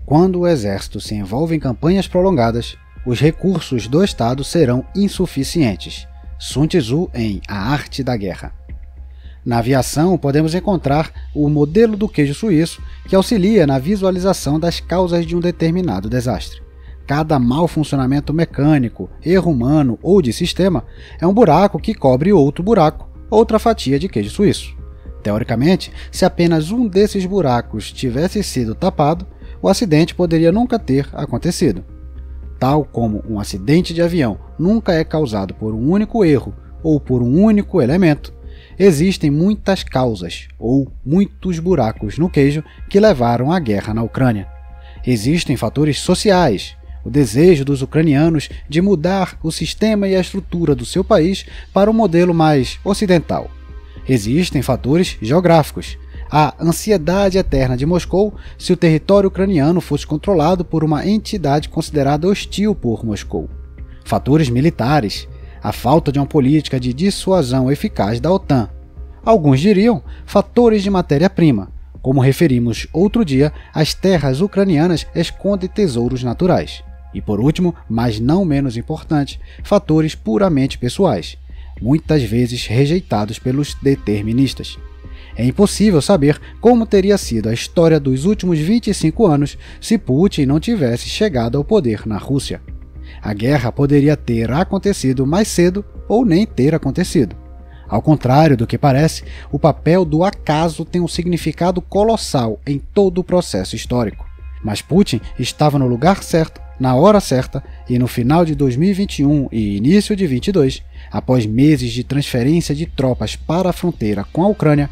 Quando o exército se envolve em campanhas prolongadas, os recursos do Estado serão insuficientes. Sun Tzu em A Arte da Guerra. Na aviação, podemos encontrar o modelo do queijo suíço, que auxilia na visualização das causas de um determinado desastre. Cada mau funcionamento mecânico, erro humano ou de sistema é um buraco que cobre outro buraco, outra fatia de queijo suíço. Teoricamente, se apenas um desses buracos tivesse sido tapado, o acidente poderia nunca ter acontecido. Tal como um acidente de avião nunca é causado por um único erro ou por um único elemento, existem muitas causas ou muitos buracos no queijo que levaram à guerra na Ucrânia. Existem fatores sociais, o desejo dos ucranianos de mudar o sistema e a estrutura do seu país para um modelo mais ocidental. Existem fatores geográficos, a ansiedade eterna de Moscou se o território ucraniano fosse controlado por uma entidade considerada hostil por Moscou. Fatores militares, a falta de uma política de dissuasão eficaz da OTAN. Alguns diriam fatores de matéria-prima. Como referimos outro dia, as terras ucranianas escondem tesouros naturais. E por último, mas não menos importante, fatores puramente pessoais, muitas vezes rejeitados pelos deterministas. É impossível saber como teria sido a história dos últimos 25 anos se Putin não tivesse chegado ao poder na Rússia. A guerra poderia ter acontecido mais cedo ou nem ter acontecido. Ao contrário do que parece, o papel do acaso tem um significado colossal em todo o processo histórico. Mas Putin estava no lugar certo, na hora certa, e no final de 2021 e início de 2022, após meses de transferência de tropas para a fronteira com a Ucrânia,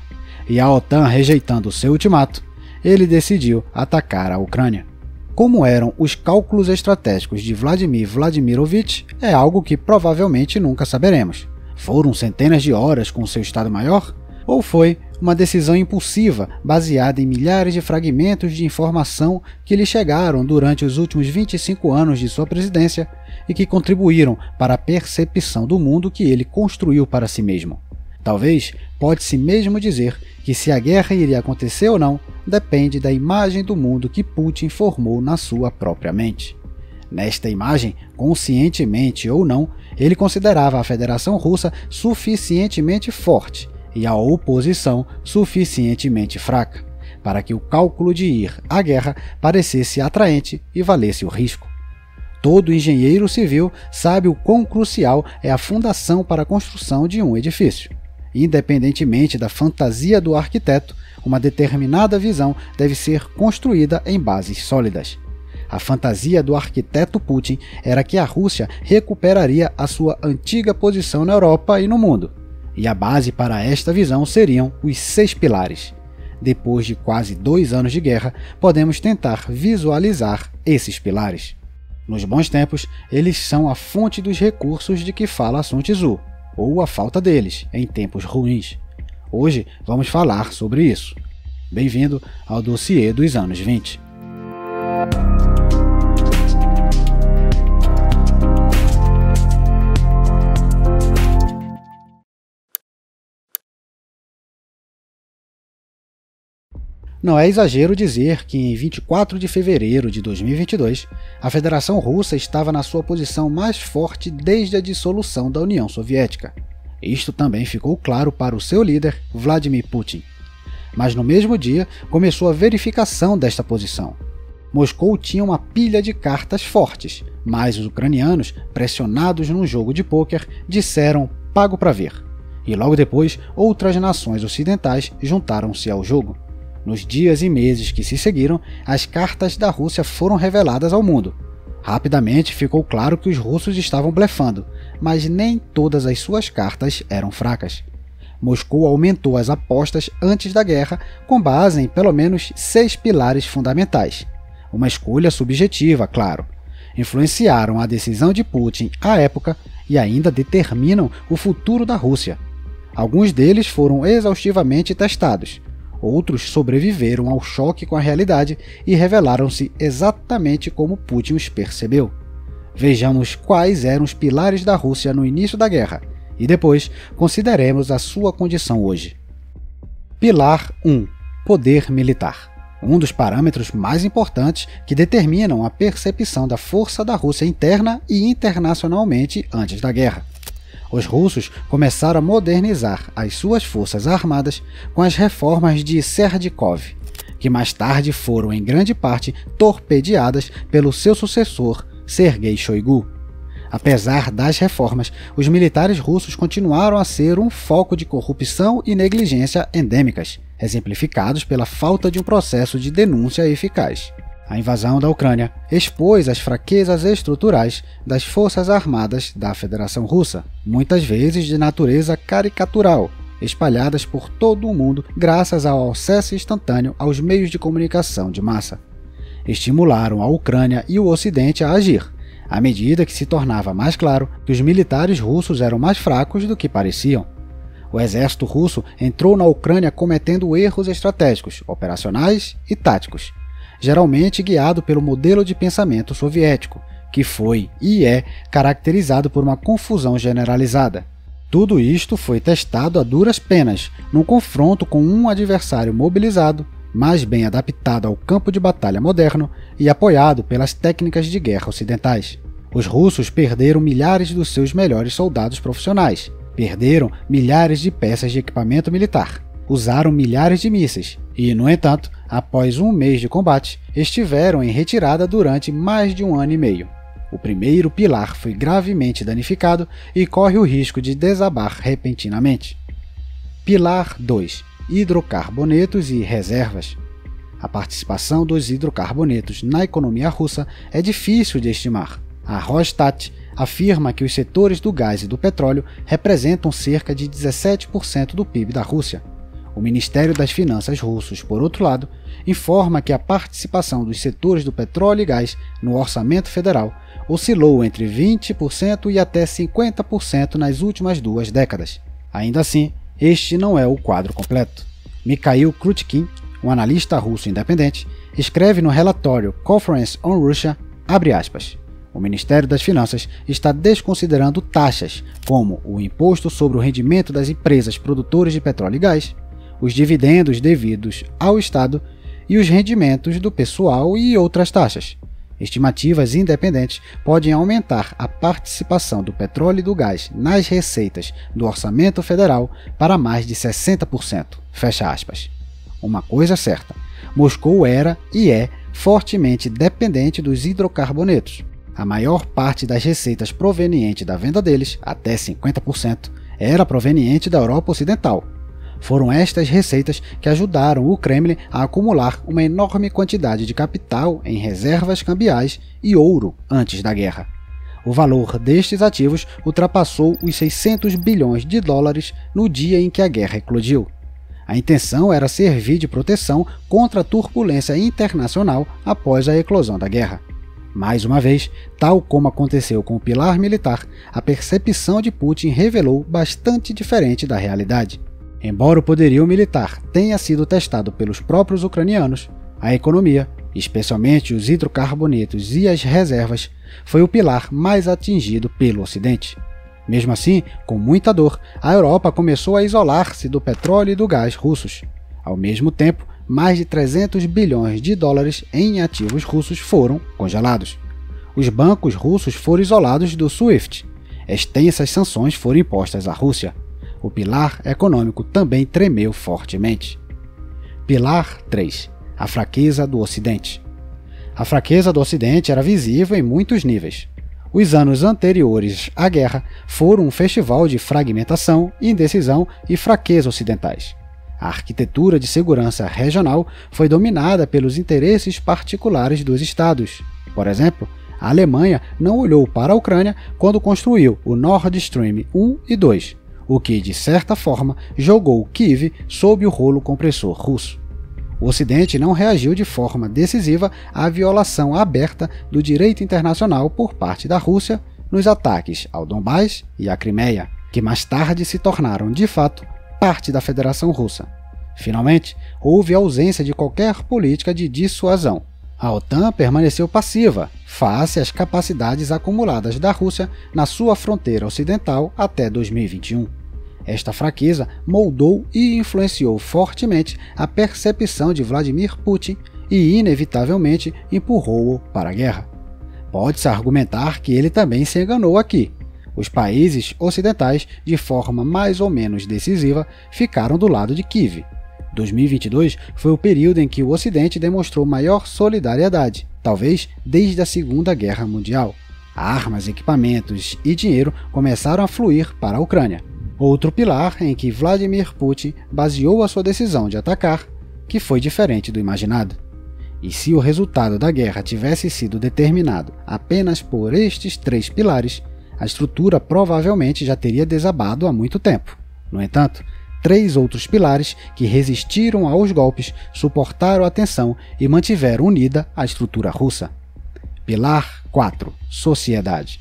e a OTAN rejeitando seu ultimato, ele decidiu atacar a Ucrânia. Como eram os cálculos estratégicos de Vladimir Vladimirovich é algo que provavelmente nunca saberemos. Foram centenas de horas com seu Estado-Maior? Ou foi uma decisão impulsiva baseada em milhares de fragmentos de informação que lhe chegaram durante os últimos 25 anos de sua presidência e que contribuíram para a percepção do mundo que ele construiu para si mesmo? Talvez pode-se mesmo dizer que se a guerra iria acontecer ou não depende da imagem do mundo que Putin formou na sua própria mente. Nesta imagem, conscientemente ou não, ele considerava a Federação Russa suficientemente forte e a oposição suficientemente fraca, para que o cálculo de ir à guerra parecesse atraente e valesse o risco. Todo engenheiro civil sabe o quão crucial é a fundação para a construção de um edifício. Independentemente da fantasia do arquiteto, uma determinada visão deve ser construída em bases sólidas. A fantasia do arquiteto Putin era que a Rússia recuperaria a sua antiga posição na Europa e no mundo. E a base para esta visão seriam os 6 pilares. Depois de quase 2 anos de guerra, podemos tentar visualizar esses pilares. Nos bons tempos, eles são a fonte dos recursos de que fala Sun Tzu, ou a falta deles em tempos ruins. Hoje vamos falar sobre isso. Bem-vindo ao dossiê dos anos 20. Não é exagero dizer que em 24 de fevereiro de 2022, a Federação Russa estava na sua posição mais forte desde a dissolução da União Soviética. Isto também ficou claro para o seu líder, Vladimir Putin. Mas no mesmo dia, começou a verificação desta posição. Moscou tinha uma pilha de cartas fortes, mas os ucranianos, pressionados num jogo de pôquer, disseram "pago para ver". E logo depois, outras nações ocidentais juntaram-se ao jogo. Nos dias e meses que se seguiram, as cartas da Rússia foram reveladas ao mundo. Rapidamente ficou claro que os russos estavam blefando, mas nem todas as suas cartas eram fracas. Moscou aumentou as apostas antes da guerra com base em pelo menos 6 pilares fundamentais. Uma escolha subjetiva, claro. Influenciaram a decisão de Putin à época e ainda determinam o futuro da Rússia. Alguns deles foram exaustivamente testados. Outros sobreviveram ao choque com a realidade e revelaram-se exatamente como Putin os percebeu. Vejamos quais eram os pilares da Rússia no início da guerra e depois consideremos a sua condição hoje. Pilar 1. Poder militar. um dos parâmetros mais importantes que determinam a percepção da força da Rússia interna e internacionalmente antes da guerra. Os russos começaram a modernizar as suas forças armadas com as reformas de Serdikov, que mais tarde foram em grande parte torpedeadas pelo seu sucessor, Sergei Shoigu. Apesar das reformas, os militares russos continuaram a ser um foco de corrupção e negligência endêmicas, exemplificados pela falta de um processo de denúncia eficaz. A invasão da Ucrânia expôs as fraquezas estruturais das forças armadas da Federação Russa, muitas vezes de natureza caricatural, espalhadas por todo o mundo graças ao acesso instantâneo aos meios de comunicação de massa. Estimularam a Ucrânia e o Ocidente a agir, à medida que se tornava mais claro que os militares russos eram mais fracos do que pareciam. O exército russo entrou na Ucrânia cometendo erros estratégicos, operacionais e táticos, geralmente guiado pelo modelo de pensamento soviético, que foi e é caracterizado por uma confusão generalizada. Tudo isto foi testado a duras penas, num confronto com um adversário mobilizado, mais bem adaptado ao campo de batalha moderno e apoiado pelas técnicas de guerra ocidentais. Os russos perderam milhares dos seus melhores soldados profissionais, perderam milhares de peças de equipamento militar, usaram milhares de mísseis e, no entanto, após um mês de combate, estiveram em retirada durante mais de um ano e meio. O primeiro pilar foi gravemente danificado e corre o risco de desabar repentinamente. Pilar 2. Hidrocarbonetos e reservas. A participação dos hidrocarbonetos na economia russa é difícil de estimar. A Rosstat afirma que os setores do gás e do petróleo representam cerca de 17% do PIB da Rússia. O Ministério das Finanças russo, por outro lado, informa que a participação dos setores do petróleo e gás no orçamento federal oscilou entre 20% e até 50% nas últimas 2 décadas. Ainda assim, este não é o quadro completo. Mikhail Krutkin, um analista russo independente, escreve no relatório Conference on Russia, abre aspas, o Ministério das Finanças está desconsiderando taxas como o imposto sobre o rendimento das empresas produtoras de petróleo e gás, os dividendos devidos ao Estado e os rendimentos do pessoal e outras taxas. Estimativas independentes podem aumentar a participação do petróleo e do gás nas receitas do orçamento federal para mais de 60%. Fecha aspas. Uma coisa é certa, Moscou era e é fortemente dependente dos hidrocarbonetos. A maior parte das receitas proveniente da venda deles, até 50%, era proveniente da Europa Ocidental. Foram estas receitas que ajudaram o Kremlin a acumular uma enorme quantidade de capital em reservas cambiais e ouro antes da guerra. O valor destes ativos ultrapassou os 600 bilhões de dólares no dia em que a guerra eclodiu. A intenção era servir de proteção contra a turbulência internacional após a eclosão da guerra. Mais uma vez, tal como aconteceu com o pilar militar, a percepção de Putin revelou bastante diferente da realidade. Embora o poderio militar tenha sido testado pelos próprios ucranianos, a economia, especialmente os hidrocarbonetos e as reservas, foi o pilar mais atingido pelo Ocidente. Mesmo assim, com muita dor, a Europa começou a isolar-se do petróleo e do gás russos. Ao mesmo tempo, mais de 300 bilhões de dólares em ativos russos foram congelados. Os bancos russos foram isolados do SWIFT. Extensas sanções foram impostas à Rússia. O pilar econômico também tremeu fortemente. Pilar 3. A fraqueza do Ocidente. A fraqueza do Ocidente era visível em muitos níveis. Os anos anteriores à guerra foram um festival de fragmentação, indecisão e fraqueza ocidentais. A arquitetura de segurança regional foi dominada pelos interesses particulares dos estados. Por exemplo, a Alemanha não olhou para a Ucrânia quando construiu o Nord Stream 1 e 2, o que, de certa forma, jogou Kiev sob o rolo compressor russo. O Ocidente não reagiu de forma decisiva à violação aberta do direito internacional por parte da Rússia nos ataques ao Donbás e à Crimeia, que mais tarde se tornaram, de fato, parte da Federação Russa. Finalmente, houve ausência de qualquer política de dissuasão. A OTAN permaneceu passiva face às capacidades acumuladas da Rússia na sua fronteira ocidental até 2021. Esta fraqueza moldou e influenciou fortemente a percepção de Vladimir Putin e inevitavelmente empurrou-o para a guerra. Pode-se argumentar que ele também se enganou aqui. Os países ocidentais, de forma mais ou menos decisiva, ficaram do lado de Kiev. 2022 foi o período em que o Ocidente demonstrou maior solidariedade, talvez desde a Segunda Guerra Mundial. Armas, equipamentos e dinheiro começaram a fluir para a Ucrânia. Outro pilar em que Vladimir Putin baseou a sua decisão de atacar, que foi diferente do imaginado. E se o resultado da guerra tivesse sido determinado apenas por estes 3 pilares, a estrutura provavelmente já teria desabado há muito tempo. No entanto, 3 outros pilares que resistiram aos golpes suportaram a tensão e mantiveram unida a estrutura russa. Pilar 4. Sociedade.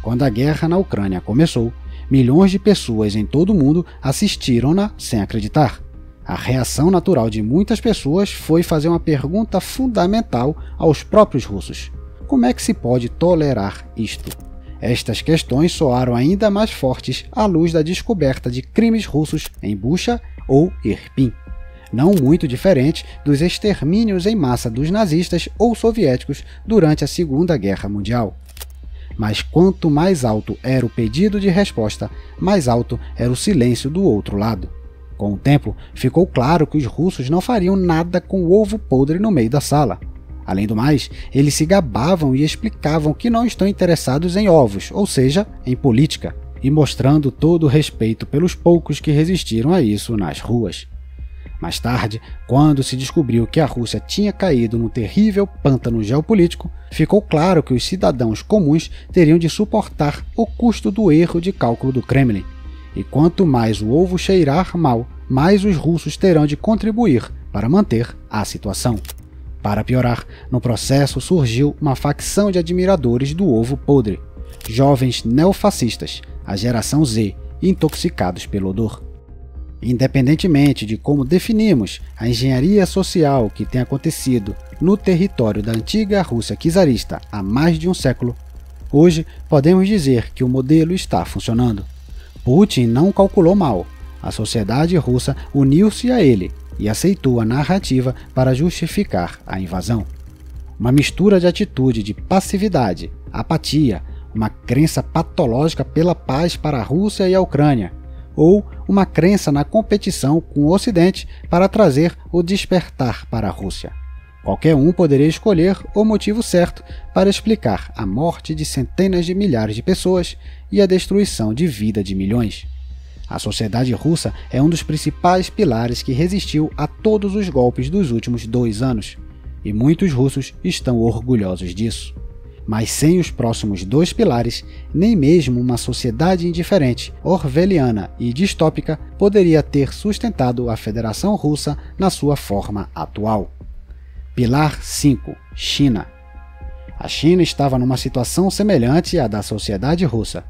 Quando a guerra na Ucrânia começou, milhões de pessoas em todo o mundo assistiram-na sem acreditar. A reação natural de muitas pessoas foi fazer uma pergunta fundamental aos próprios russos: como é que se pode tolerar isto? Estas questões soaram ainda mais fortes à luz da descoberta de crimes russos em Bucha ou Irpin, não muito diferente dos extermínios em massa dos nazistas ou soviéticos durante a Segunda Guerra Mundial. Mas quanto mais alto era o pedido de resposta, mais alto era o silêncio do outro lado. Com o tempo, ficou claro que os russos não fariam nada com o ovo podre no meio da sala. Além do mais, eles se gabavam e explicavam que não estão interessados em ovos, ou seja, em política, e mostrando todo o respeito pelos poucos que resistiram a isso nas ruas. Mais tarde, quando se descobriu que a Rússia tinha caído num terrível pântano geopolítico, ficou claro que os cidadãos comuns teriam de suportar o custo do erro de cálculo do Kremlin. E quanto mais o ovo cheirar mal, mais os russos terão de contribuir para manter a situação. Para piorar, no processo surgiu uma facção de admiradores do ovo podre, jovens neofascistas, a geração Z, intoxicados pelo odor. Independentemente de como definimos a engenharia social que tem acontecido no território da antiga Rússia czarista há mais de um século, hoje podemos dizer que o modelo está funcionando. Putin não calculou mal. A sociedade russa uniu-se a ele e aceitou a narrativa para justificar a invasão. Uma mistura de atitude de passividade, apatia, uma crença patológica pela paz para a Rússia e a Ucrânia, ou uma crença na competição com o Ocidente para trazer o despertar para a Rússia. Qualquer um poderia escolher o motivo certo para explicar a morte de centenas de milhares de pessoas e a destruição de vida de milhões. A sociedade russa é um dos principais pilares que resistiu a todos os golpes dos últimos 2 anos, e muitos russos estão orgulhosos disso. Mas sem os próximos 2 pilares, nem mesmo uma sociedade indiferente, orwelliana e distópica poderia ter sustentado a Federação Russa na sua forma atual. Pilar 5. China. A China estava numa situação semelhante à da sociedade russa.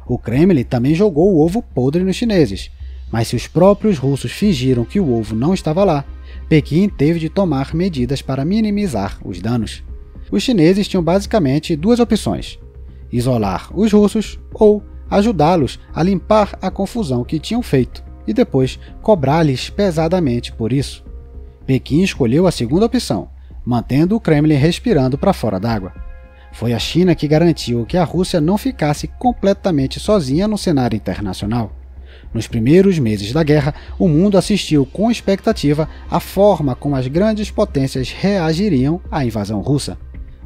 O Kremlin também jogou o ovo podre nos chineses, mas se os próprios russos fingiram que o ovo não estava lá, Pequim teve de tomar medidas para minimizar os danos. Os chineses tinham basicamente 2 opções: isolar os russos ou ajudá-los a limpar a confusão que tinham feito e depois cobrar-lhes pesadamente por isso. Pequim escolheu a segunda opção, mantendo o Kremlin respirando para fora d'água. Foi a China que garantiu que a Rússia não ficasse completamente sozinha no cenário internacional. Nos primeiros meses da guerra, o mundo assistiu com expectativa à forma como as grandes potências reagiriam à invasão russa.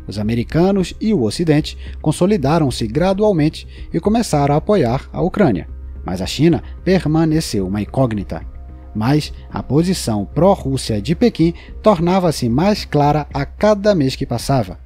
Os americanos e o Ocidente consolidaram-se gradualmente e começaram a apoiar a Ucrânia, mas a China permaneceu uma incógnita. Mas a posição pró-Rússia de Pequim tornava-se mais clara a cada mês que passava.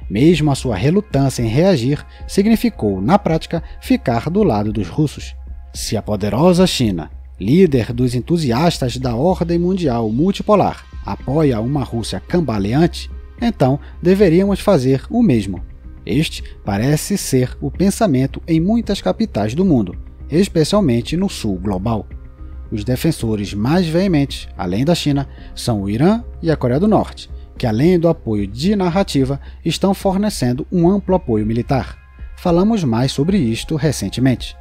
Mesmo a sua relutância em reagir significou, na prática, ficar do lado dos russos. Se a poderosa China, líder dos entusiastas da ordem mundial multipolar, apoia uma Rússia cambaleante, então deveríamos fazer o mesmo. Este parece ser o pensamento em muitas capitais do mundo, especialmente no sul global. Os defensores mais veementes, além da China, são o Irã e a Coreia do Norte, que além do apoio de narrativa, estão fornecendo um amplo apoio militar. Falamos mais sobre isto recentemente.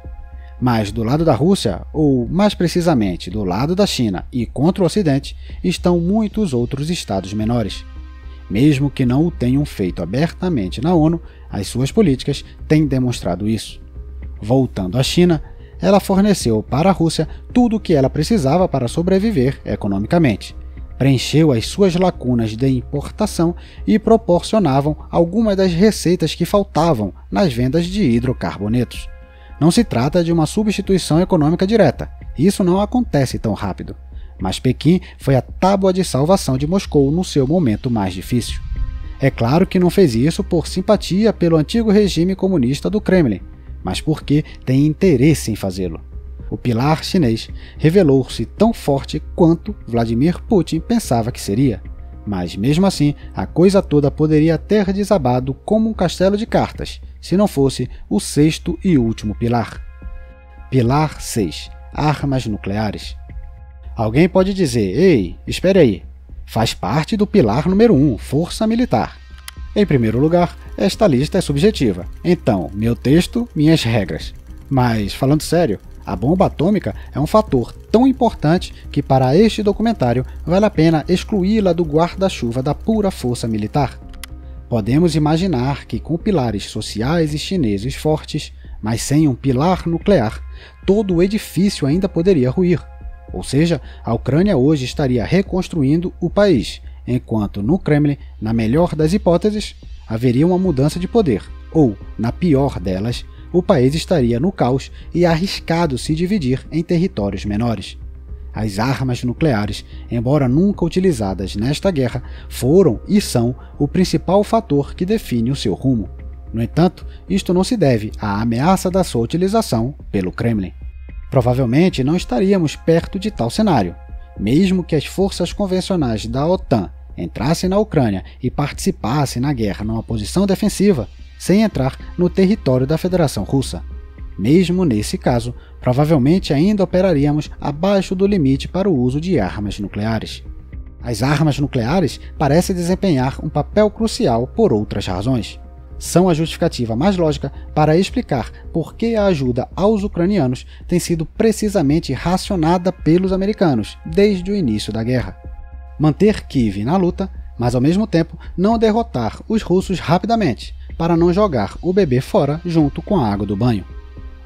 Mas do lado da Rússia, ou mais precisamente do lado da China e contra o Ocidente, estão muitos outros estados menores. Mesmo que não o tenham feito abertamente na ONU, as suas políticas têm demonstrado isso. Voltando à China, ela forneceu para a Rússia tudo o que ela precisava para sobreviver economicamente. Preencheu as suas lacunas de importação e proporcionavam algumas das receitas que faltavam nas vendas de hidrocarbonetos. Não se trata de uma substituição econômica direta, isso não acontece tão rápido. Mas Pequim foi a tábua de salvação de Moscou no seu momento mais difícil. É claro que não fez isso por simpatia pelo antigo regime comunista do Kremlin, mas porque tem interesse em fazê-lo. O pilar chinês revelou-se tão forte quanto Vladimir Putin pensava que seria, mas mesmo assim a coisa toda poderia ter desabado como um castelo de cartas, se não fosse o sexto e último pilar. Pilar 6. Armas nucleares. Alguém pode dizer, ei, espere aí, faz parte do pilar número 1, força militar. Em primeiro lugar, esta lista é subjetiva, então, meu texto, minhas regras. Mas, falando sério, a bomba atômica é um fator tão importante que para este documentário vale a pena excluí-la do guarda-chuva da pura força militar. Podemos imaginar que com pilares sociais e chineses fortes, mas sem um pilar nuclear, todo o edifício ainda poderia ruir. Ou seja, a Ucrânia hoje estaria reconstruindo o país, enquanto no Kremlin, na melhor das hipóteses, haveria uma mudança de poder, ou, na pior delas, o país estaria no caos e arriscado se dividir em territórios menores. As armas nucleares, embora nunca utilizadas nesta guerra, foram e são o principal fator que define o seu rumo. No entanto, isto não se deve à ameaça da sua utilização pelo Kremlin. Provavelmente não estaríamos perto de tal cenário. Mesmo que as forças convencionais da OTAN entrassem na Ucrânia e participassem na guerra numa posição defensiva, sem entrar no território da Federação Russa. Mesmo nesse caso, provavelmente ainda operaríamos abaixo do limite para o uso de armas nucleares. As armas nucleares parecem desempenhar um papel crucial por outras razões. São a justificativa mais lógica para explicar por que a ajuda aos ucranianos tem sido precisamente racionada pelos americanos desde o início da guerra. Manter Kiev na luta, mas ao mesmo tempo não derrotar os russos rapidamente, para não jogar o bebê fora junto com a água do banho.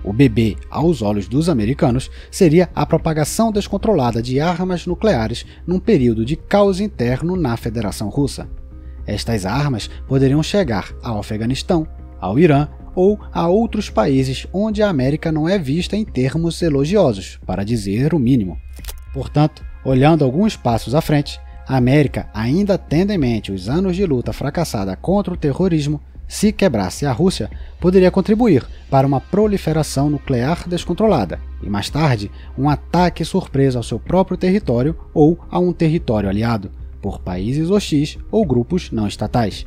O bebê, aos olhos dos americanos, seria a propagação descontrolada de armas nucleares num período de caos interno na Federação Russa. Estas armas poderiam chegar ao Afeganistão, ao Irã ou a outros países onde a América não é vista em termos elogiosos, para dizer o mínimo. Portanto, olhando alguns passos à frente, a América, ainda tendo em mente os anos de luta fracassada contra o terrorismo, se quebrasse a Rússia, poderia contribuir para uma proliferação nuclear descontrolada e, mais tarde, um ataque surpresa ao seu próprio território ou a um território aliado, por países hostis ou grupos não estatais.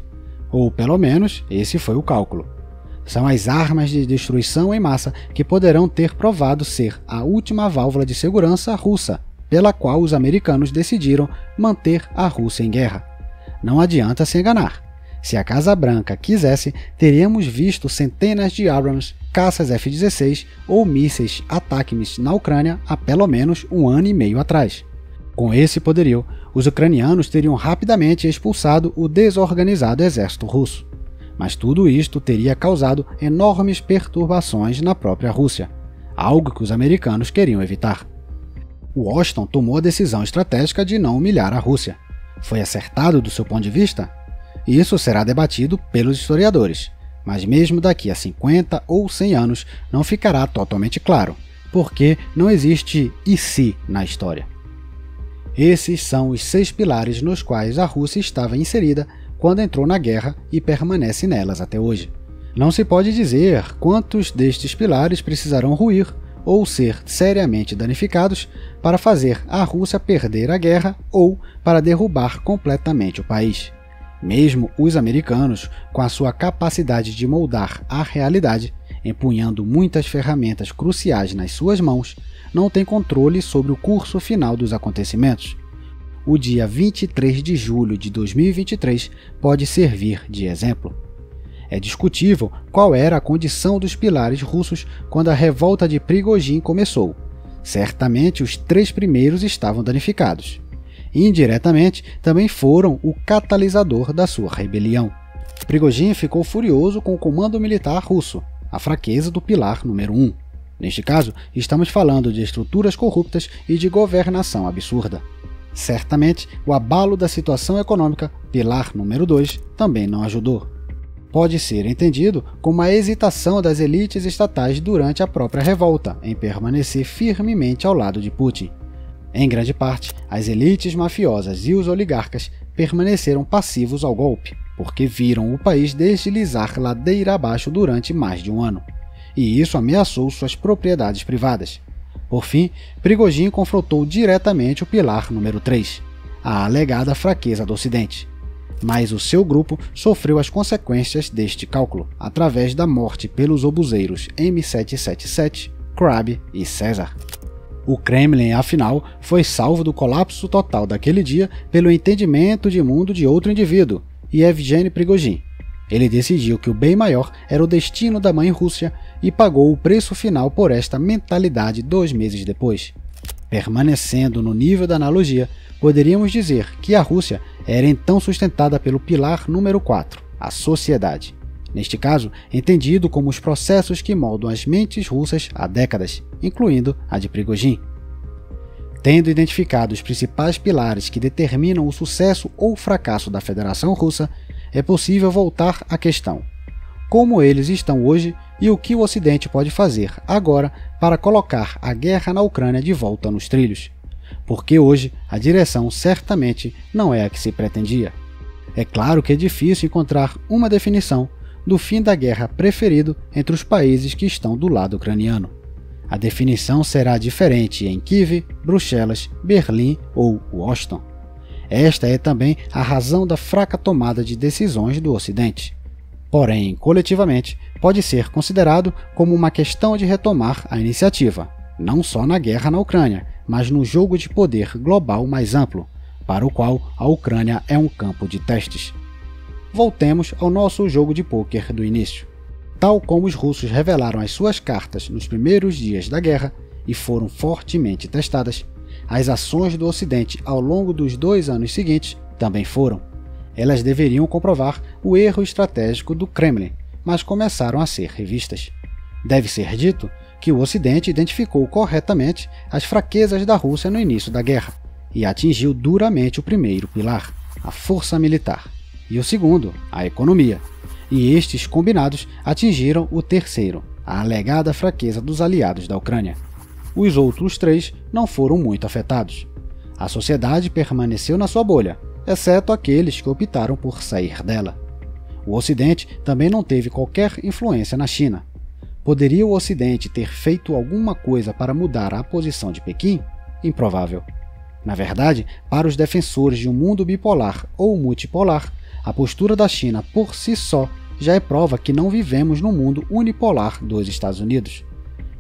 Ou, pelo menos, esse foi o cálculo. São as armas de destruição em massa que poderão ter provado ser a última válvula de segurança russa, pela qual os americanos decidiram manter a Rússia em guerra. Não adianta se enganar. Se a Casa Branca quisesse, teríamos visto centenas de Abrams, caças F-16 ou mísseis ATACMS na Ucrânia há pelo menos 1 ano e meio atrás. Com esse poderio, os ucranianos teriam rapidamente expulsado o desorganizado exército russo. Mas tudo isto teria causado enormes perturbações na própria Rússia, algo que os americanos queriam evitar. Washington tomou a decisão estratégica de não humilhar a Rússia. Foi acertado do seu ponto de vista? Isso será debatido pelos historiadores, mas mesmo daqui a 50 ou 100 anos não ficará totalmente claro, porque não existe e se na história. Esses são os 6 pilares nos quais a Rússia estava inserida quando entrou na guerra e permanece nelas até hoje. Não se pode dizer quantos destes pilares precisarão ruir ou ser seriamente danificados para fazer a Rússia perder a guerra ou para derrubar completamente o país. Mesmo os americanos, com a sua capacidade de moldar a realidade, empunhando muitas ferramentas cruciais nas suas mãos, não têm controle sobre o curso final dos acontecimentos. O dia 23 de julho de 2023 pode servir de exemplo. É discutível qual era a condição dos pilares russos quando a revolta de Prigozhin começou. Certamente os 3 primeiros estavam danificados. e indiretamente também foram o catalisador da sua rebelião. Prigozhin ficou furioso com o comando militar russo, a fraqueza do pilar número 1. Neste caso, estamos falando de estruturas corruptas e de governação absurda. Certamente, o abalo da situação econômica, pilar número 2, também não ajudou. Pode ser entendido como a hesitação das elites estatais durante a própria revolta em permanecer firmemente ao lado de Putin. Em grande parte, as elites mafiosas e os oligarcas permaneceram passivos ao golpe, porque viram o país deslizar ladeira abaixo durante mais de um ano, e isso ameaçou suas propriedades privadas. Por fim, Prigozhin confrontou diretamente o pilar número 3, a alegada fraqueza do Ocidente. Mas o seu grupo sofreu as consequências deste cálculo, através da morte pelos obuseiros M777, Krab e César. O Kremlin, afinal, foi salvo do colapso total daquele dia pelo entendimento de mundo de outro indivíduo, Yevgeny Prigozhin. Ele decidiu que o bem maior era o destino da mãe Rússia e pagou o preço final por esta mentalidade 2 meses depois. Permanecendo no nível da analogia, poderíamos dizer que a Rússia era então sustentada pelo pilar número 4, a sociedade. Neste caso, entendido como os processos que moldam as mentes russas há décadas, incluindo a de Prigozhin. Tendo identificado os principais pilares que determinam o sucesso ou fracasso da Federação Russa, é possível voltar à questão: como eles estão hoje e o que o Ocidente pode fazer agora para colocar a guerra na Ucrânia de volta nos trilhos? Porque hoje a direção certamente não é a que se pretendia. É claro que é difícil encontrar uma definição do fim da guerra preferido entre os países que estão do lado ucraniano. A definição será diferente em Kiev, Bruxelas, Berlim ou Washington. Esta é também a razão da fraca tomada de decisões do Ocidente. Porém, coletivamente, pode ser considerado como uma questão de retomar a iniciativa, não só na guerra na Ucrânia, mas no jogo de poder global mais amplo, para o qual a Ucrânia é um campo de testes. Voltemos ao nosso jogo de pôquer do início. Tal como os russos revelaram as suas cartas nos primeiros dias da guerra e foram fortemente testadas, as ações do Ocidente ao longo dos 2 anos seguintes também foram. Elas deveriam comprovar o erro estratégico do Kremlin, mas começaram a ser revistas. Deve ser dito que o Ocidente identificou corretamente as fraquezas da Rússia no início da guerra e atingiu duramente o primeiro pilar, a força militar, e o segundo, a economia. E estes combinados atingiram o terceiro, a alegada fraqueza dos aliados da Ucrânia. Os outros 3 não foram muito afetados. A sociedade permaneceu na sua bolha, exceto aqueles que optaram por sair dela. O Ocidente também não teve qualquer influência na China. Poderia o Ocidente ter feito alguma coisa para mudar a posição de Pequim? Improvável. Na verdade, para os defensores de um mundo bipolar ou multipolar, a postura da China por si só já é prova que não vivemos no mundo unipolar dos Estados Unidos.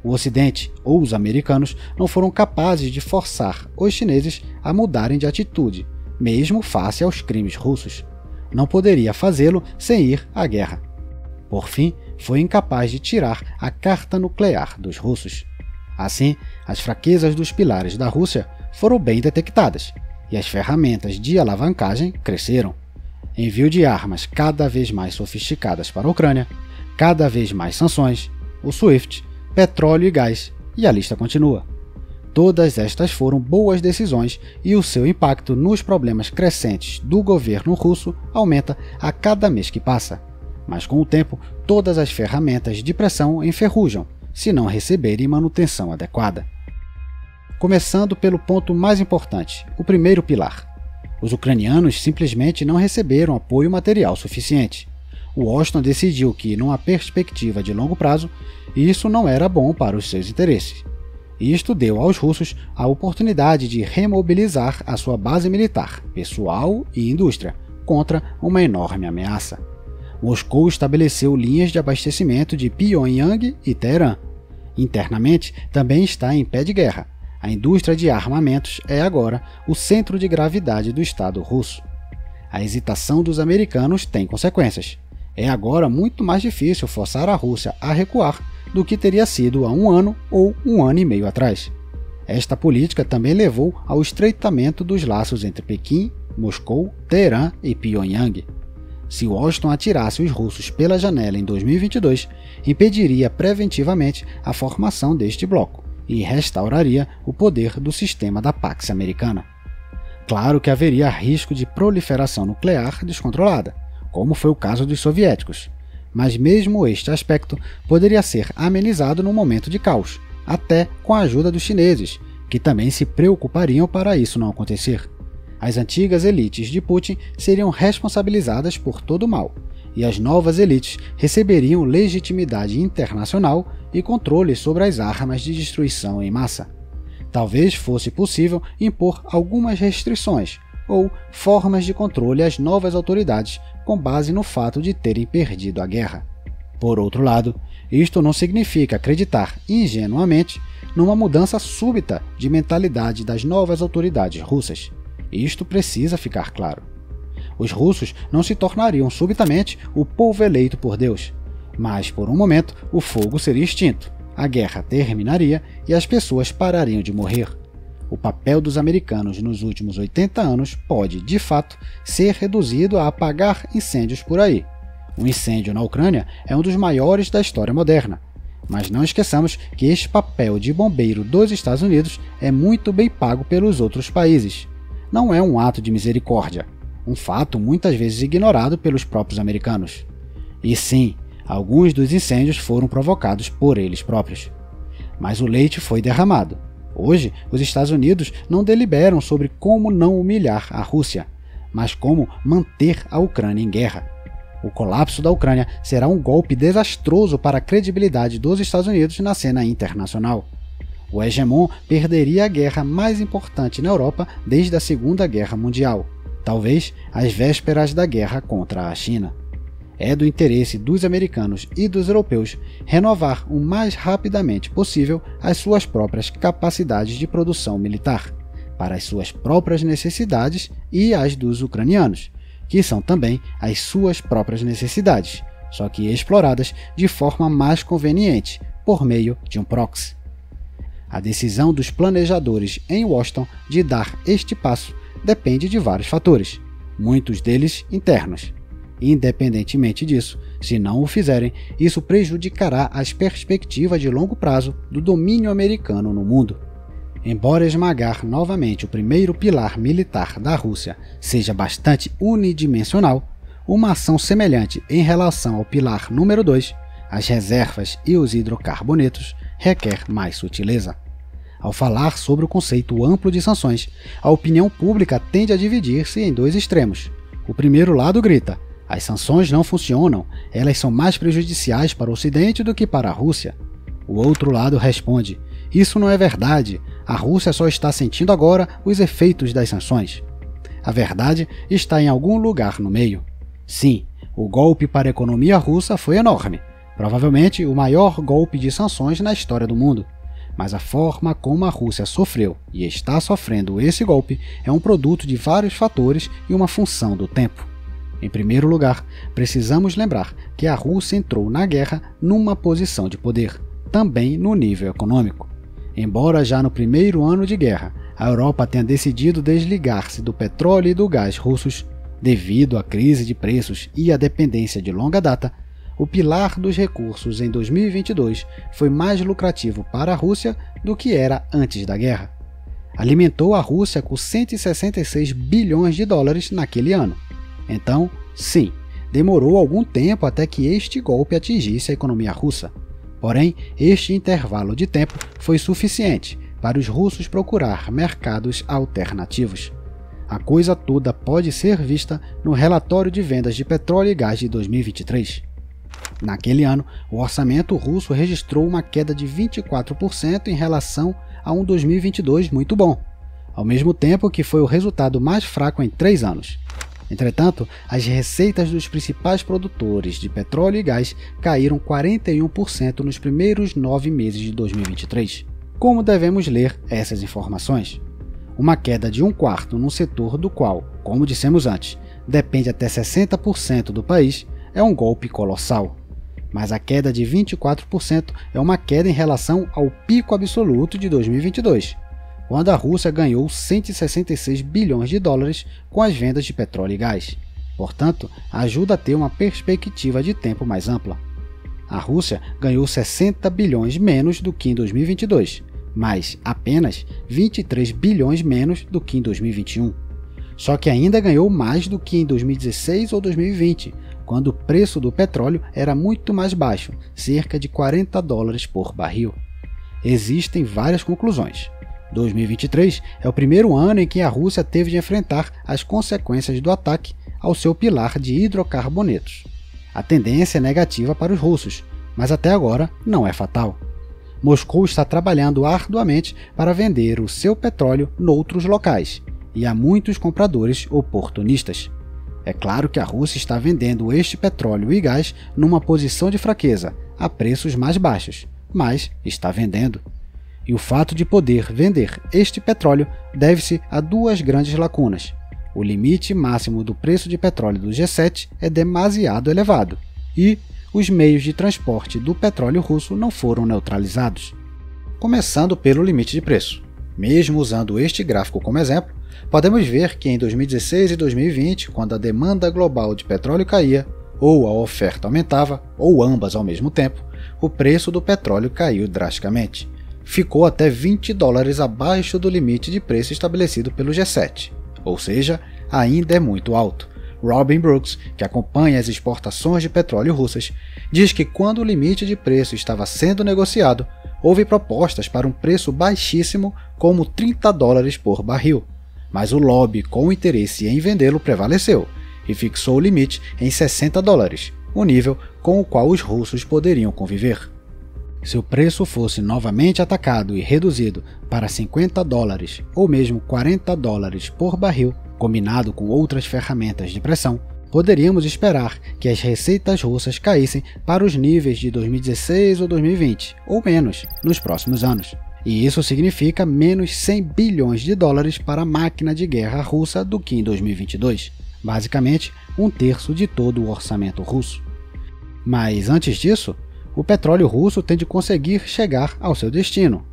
O Ocidente ou os americanos não foram capazes de forçar os chineses a mudarem de atitude, mesmo face aos crimes russos. Não poderia fazê-lo sem ir à guerra. Por fim, foi incapaz de tirar a carta nuclear dos russos. Assim, as fraquezas dos pilares da Rússia foram bem detectadas, e as ferramentas de alavancagem cresceram. Envio de armas cada vez mais sofisticadas para a Ucrânia, cada vez mais sanções, o SWIFT, petróleo e gás, e a lista continua. Todas estas foram boas decisões e o seu impacto nos problemas crescentes do governo russo aumenta a cada mês que passa. Mas com o tempo, todas as ferramentas de pressão enferrujam, se não receberem manutenção adequada. Começando pelo ponto mais importante, o primeiro pilar. Os ucranianos simplesmente não receberam apoio material suficiente. Washington decidiu que, numa perspectiva de longo prazo, isso não era bom para os seus interesses. Isto deu aos russos a oportunidade de remobilizar a sua base militar, pessoal e indústria, contra uma enorme ameaça. Moscou estabeleceu linhas de abastecimento de Pyongyang e Teherã. Internamente, também está em pé de guerra. A indústria de armamentos é agora o centro de gravidade do Estado russo. A hesitação dos americanos tem consequências. É agora muito mais difícil forçar a Rússia a recuar do que teria sido há 1 ano ou 1 ano e meio atrás. Esta política também levou ao estreitamento dos laços entre Pequim, Moscou, Teherã e Pyongyang. Se Washington atirasse os russos pela janela em 2022, impediria preventivamente a formação deste bloco e restauraria o poder do sistema da Pax Americana. Claro que haveria risco de proliferação nuclear descontrolada, como foi o caso dos soviéticos, mas mesmo este aspecto poderia ser amenizado num momento de caos, até com a ajuda dos chineses, que também se preocupariam para isso não acontecer. As antigas elites de Putin seriam responsabilizadas por todo o mal, e as novas elites receberiam legitimidade internacional e controle sobre as armas de destruição em massa. Talvez fosse possível impor algumas restrições ou formas de controle às novas autoridades com base no fato de terem perdido a guerra. Por outro lado, isto não significa acreditar ingenuamente numa mudança súbita de mentalidade das novas autoridades russas. Isto precisa ficar claro. Os russos não se tornariam subitamente o povo eleito por Deus, mas por um momento o fogo seria extinto, a guerra terminaria e as pessoas parariam de morrer. O papel dos americanos nos últimos 80 anos pode, de fato, ser reduzido a apagar incêndios por aí. O incêndio na Ucrânia é um dos maiores da história moderna, mas não esqueçamos que este papel de bombeiro dos Estados Unidos é muito bem pago pelos outros países. Não é um ato de misericórdia, um fato muitas vezes ignorado pelos próprios americanos. E sim, alguns dos incêndios foram provocados por eles próprios. Mas o leite foi derramado. Hoje, os Estados Unidos não deliberam sobre como não humilhar a Rússia, mas como manter a Ucrânia em guerra. O colapso da Ucrânia será um golpe desastroso para a credibilidade dos Estados Unidos na cena internacional. O hegemon perderia a guerra mais importante na Europa desde a Segunda Guerra Mundial, talvez às vésperas da guerra contra a China. É do interesse dos americanos e dos europeus renovar o mais rapidamente possível as suas próprias capacidades de produção militar, para as suas próprias necessidades e as dos ucranianos, que são também as suas próprias necessidades, só que exploradas de forma mais conveniente, por meio de um proxy. A decisão dos planejadores em Washington de dar este passo depende de vários fatores, muitos deles internos. Independentemente disso, se não o fizerem, isso prejudicará as perspectivas de longo prazo do domínio americano no mundo. Embora esmagar novamente o primeiro pilar militar da Rússia seja bastante unidimensional, uma ação semelhante em relação ao pilar número 2, as reservas e os hidrocarbonetos, requer mais sutileza. Ao falar sobre o conceito amplo de sanções, a opinião pública tende a dividir-se em dois extremos. O primeiro lado grita: as sanções não funcionam, elas são mais prejudiciais para o Ocidente do que para a Rússia. O outro lado responde: isso não é verdade, a Rússia só está sentindo agora os efeitos das sanções. A verdade está em algum lugar no meio. Sim, o golpe para a economia russa foi enorme, provavelmente o maior golpe de sanções na história do mundo. Mas a forma como a Rússia sofreu e está sofrendo esse golpe é um produto de vários fatores e uma função do tempo. Em primeiro lugar, precisamos lembrar que a Rússia entrou na guerra numa posição de poder, também no nível econômico. Embora já no primeiro ano de guerra, a Europa tenha decidido desligar-se do petróleo e do gás russos, devido à crise de preços e à dependência de longa data, o pilar dos recursos em 2022 foi mais lucrativo para a Rússia do que era antes da guerra. Alimentou a Rússia com 166 bilhões de dólares naquele ano. Então, sim, demorou algum tempo até que este golpe atingisse a economia russa. Porém, este intervalo de tempo foi suficiente para os russos procurar mercados alternativos. A coisa toda pode ser vista no relatório de vendas de petróleo e gás de 2023. Naquele ano, o orçamento russo registrou uma queda de 24% em relação a um 2022 muito bom, ao mesmo tempo que foi o resultado mais fraco em 3 anos. Entretanto, as receitas dos principais produtores de petróleo e gás caíram 41% nos primeiros 9 meses de 2023. Como devemos ler essas informações? Uma queda de 1/4 num setor do qual, como dissemos antes, depende até 60% do país, é um golpe colossal. Mas a queda de 24% é uma queda em relação ao pico absoluto de 2022, quando a Rússia ganhou 166 bilhões de dólares com as vendas de petróleo e gás. Portanto, ajuda a ter uma perspectiva de tempo mais ampla. A Rússia ganhou 60 bilhões menos do que em 2022, mas apenas 23 bilhões menos do que em 2021. Só que ainda ganhou mais do que em 2016 ou 2020, quando o preço do petróleo era muito mais baixo, cerca de 40 dólares por barril. Existem várias conclusões. 2023 é o primeiro ano em que a Rússia teve de enfrentar as consequências do ataque ao seu pilar de hidrocarbonetos. A tendência é negativa para os russos, mas até agora não é fatal. Moscou está trabalhando arduamente para vender o seu petróleo noutros locais, e há muitos compradores oportunistas. É claro que a Rússia está vendendo este petróleo e gás numa posição de fraqueza, a preços mais baixos, mas está vendendo. E o fato de poder vender este petróleo deve-se a duas grandes lacunas. O limite máximo do preço de petróleo do G7 é demasiado elevado, e os meios de transporte do petróleo russo não foram neutralizados. Começando pelo limite de preço. Mesmo usando este gráfico como exemplo, podemos ver que em 2016 e 2020, quando a demanda global de petróleo caía, ou a oferta aumentava, ou ambas ao mesmo tempo, o preço do petróleo caiu drasticamente. Ficou até 20 dólares abaixo do limite de preço estabelecido pelo G7, ou seja, ainda é muito alto. Robin Brooks, que acompanha as exportações de petróleo russas, diz que quando o limite de preço estava sendo negociado, houve propostas para um preço baixíssimo, como 30 dólares por barril, mas o lobby com interesse em vendê-lo prevaleceu e fixou o limite em 60 dólares, o nível com o qual os russos poderiam conviver. Se o preço fosse novamente atacado e reduzido para 50 dólares ou mesmo 40 dólares por barril, combinado com outras ferramentas de pressão, poderíamos esperar que as receitas russas caíssem para os níveis de 2016 ou 2020, ou menos, nos próximos anos. E isso significa menos 100 bilhões de dólares para a máquina de guerra russa do que em 2022, basicamente um terço de todo o orçamento russo. Mas antes disso, o petróleo russo tem de conseguir chegar ao seu destino,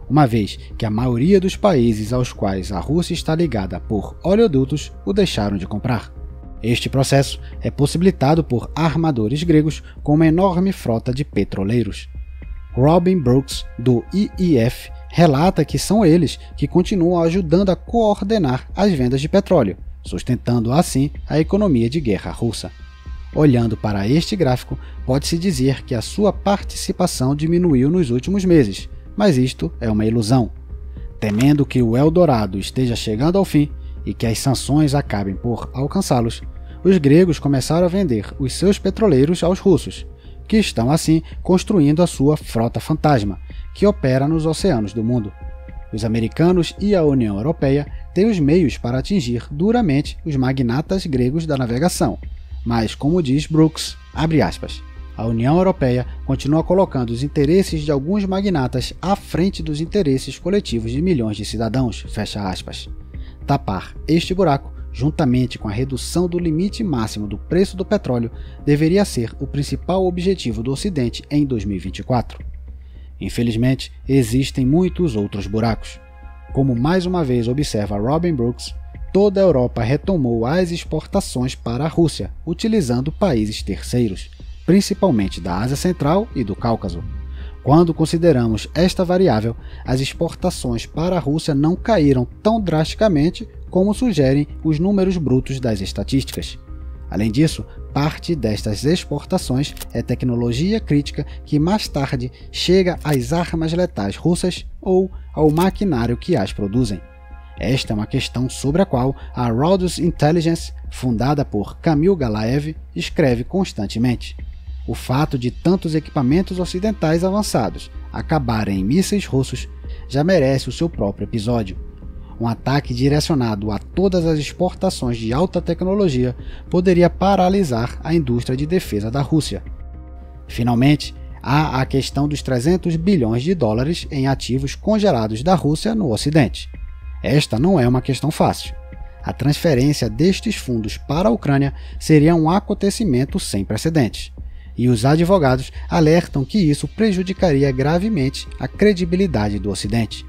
uma vez que a maioria dos países aos quais a Rússia está ligada por oleodutos o deixaram de comprar. Este processo é possibilitado por armadores gregos com uma enorme frota de petroleiros. Robin Brooks, do IEF, relata que são eles que continuam ajudando a coordenar as vendas de petróleo, sustentando assim a economia de guerra russa. Olhando para este gráfico, pode-se dizer que a sua participação diminuiu nos últimos meses, mas isto é uma ilusão. Temendo que o Eldorado esteja chegando ao fim e que as sanções acabem por alcançá-los, os gregos começaram a vender os seus petroleiros aos russos, que estão assim construindo a sua frota fantasma, que opera nos oceanos do mundo. Os americanos e a União Europeia têm os meios para atingir duramente os magnatas gregos da navegação, mas, como diz Brooks, abre aspas, a União Europeia continua colocando os interesses de alguns magnatas à frente dos interesses coletivos de milhões de cidadãos, fecha aspas. Tapar este buraco, juntamente com a redução do limite máximo do preço do petróleo, deveria ser o principal objetivo do Ocidente em 2024. Infelizmente, existem muitos outros buracos. Como mais uma vez observa Robin Brooks, toda a Europa retomou as exportações para a Rússia, utilizando países terceiros, principalmente da Ásia Central e do Cáucaso. Quando consideramos esta variável, as exportações para a Rússia não caíram tão drasticamente como sugerem os números brutos das estatísticas. Além disso, parte destas exportações é tecnologia crítica que mais tarde chega às armas letais russas ou ao maquinário que as produzem. Esta é uma questão sobre a qual a Rhodes Intelligence, fundada por Kamil Galaev, escreve constantemente. O fato de tantos equipamentos ocidentais avançados acabarem em mísseis russos já merece o seu próprio episódio. Um ataque direcionado a todas as exportações de alta tecnologia poderia paralisar a indústria de defesa da Rússia. Finalmente, há a questão dos 300 bilhões de dólares em ativos congelados da Rússia no Ocidente. Esta não é uma questão fácil. A transferência destes fundos para a Ucrânia seria um acontecimento sem precedentes, e os advogados alertam que isso prejudicaria gravemente a credibilidade do Ocidente.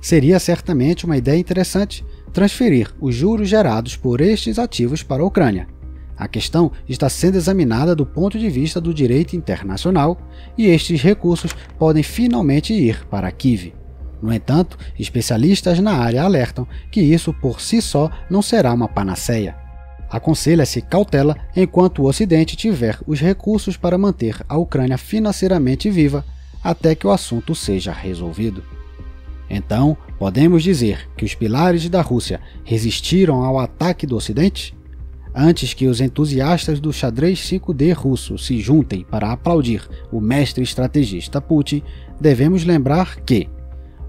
Seria certamente uma ideia interessante transferir os juros gerados por estes ativos para a Ucrânia. A questão está sendo examinada do ponto de vista do direito internacional e estes recursos podem finalmente ir para Kiev. No entanto, especialistas na área alertam que isso por si só não será uma panaceia. Aconselha-se cautela enquanto o Ocidente tiver os recursos para manter a Ucrânia financeiramente viva até que o assunto seja resolvido. Então, podemos dizer que os pilares da Rússia resistiram ao ataque do Ocidente? Antes que os entusiastas do xadrez 5D russo se juntem para aplaudir o mestre estrategista Putin, devemos lembrar que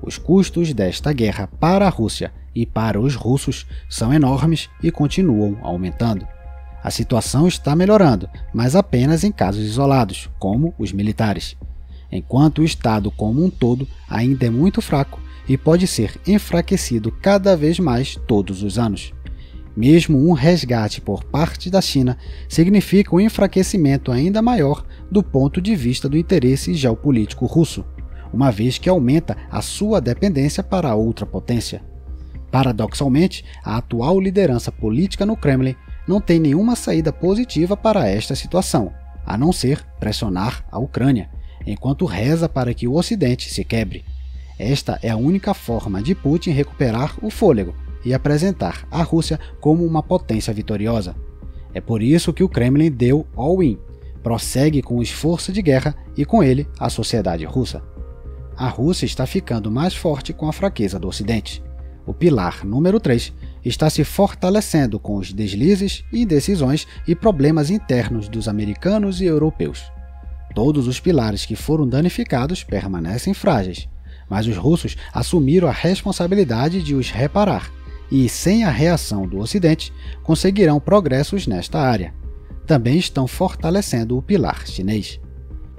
os custos desta guerra para a Rússia e para os russos são enormes e continuam aumentando. A situação está melhorando, mas apenas em casos isolados, como os militares, enquanto o Estado como um todo ainda é muito fraco e pode ser enfraquecido cada vez mais todos os anos. Mesmo um resgate por parte da China significa um enfraquecimento ainda maior do ponto de vista do interesse geopolítico russo, uma vez que aumenta a sua dependência para outra potência. Paradoxalmente, a atual liderança política no Kremlin não tem nenhuma saída positiva para esta situação, a não ser pressionar a Ucrânia, enquanto reza para que o Ocidente se quebre. Esta é a única forma de Putin recuperar o fôlego e apresentar a Rússia como uma potência vitoriosa. É por isso que o Kremlin deu all-in, prossegue com o esforço de guerra e com ele a sociedade russa. A Rússia está ficando mais forte com a fraqueza do Ocidente. O pilar número 3 está se fortalecendo com os deslizes, indecisões e problemas internos dos americanos e europeus. Todos os pilares que foram danificados permanecem frágeis, mas os russos assumiram a responsabilidade de os reparar e, sem a reação do Ocidente, conseguirão progressos nesta área. Também estão fortalecendo o pilar chinês.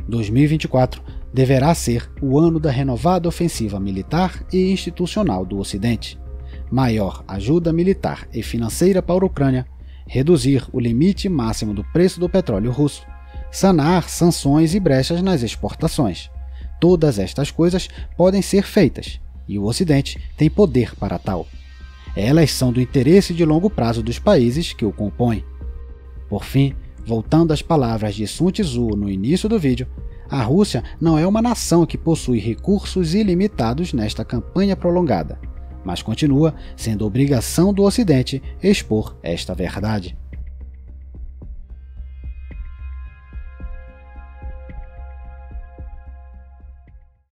2024 deverá ser o ano da renovada ofensiva militar e institucional do Ocidente. Maior ajuda militar e financeira para a Ucrânia, reduzir o limite máximo do preço do petróleo russo, sanar sanções e brechas nas exportações. Todas estas coisas podem ser feitas, e o Ocidente tem poder para tal. Elas são do interesse de longo prazo dos países que o compõem. Por fim, voltando às palavras de Sun Tzu no início do vídeo, a Rússia não é uma nação que possui recursos ilimitados nesta campanha prolongada, mas continua sendo obrigação do Ocidente expor esta verdade.